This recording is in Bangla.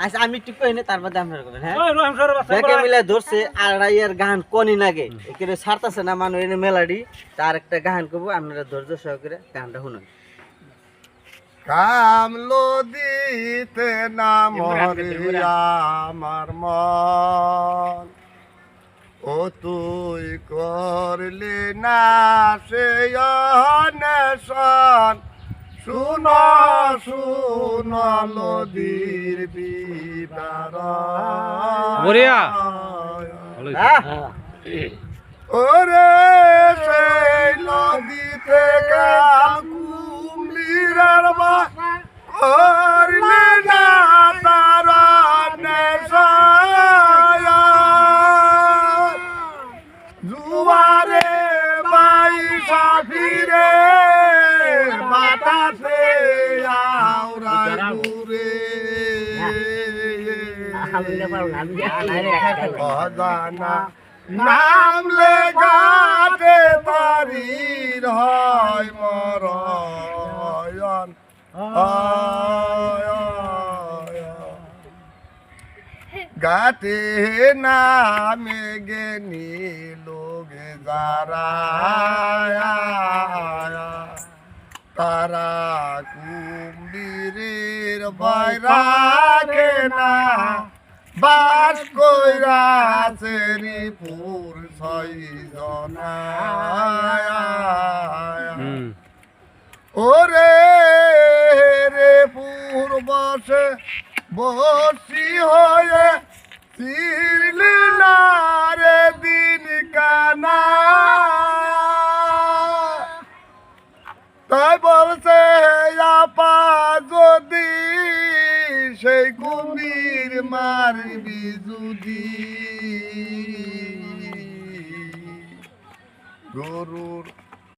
আচ্ছা আমি ঠিক কই না তার মধ্যে আপনারা করবেন হ্যাঁ দেখে মিলে ধরছে আড়াইয়ের গান কোনি লাগে একেরে ছাড়তাছে না মানুষ এনে মেলাডি তার একটা গান করব আপনারা ধৈর্য সহকারে গানটা শুনুন কামলো দিতে না মরিয়া আমার মন ও তুই করলি না সে অন্বেষণ শুন শুন নদীর বিদার বড়িয়া ওরে সেই নদীতে কাল কুমিরের বা করলি না তার নেশায় জুয়ারে বাইশা ফিরে বাতাসে আওরাই ঘুরে অজানা নামলে গাতে তারির হয় মরয়ন গাতে নামে গেনি লোগে যারা তারা কুম্ভীরের ভয় রাখে না বাস কইরাছে রিপুর ছয়জনা ওরে রে পুর বসে বসি হয়ে চিরলি না রে দিন কানা তাই বলছে আপা যদি সেই কুমির মারবি যদি গরুর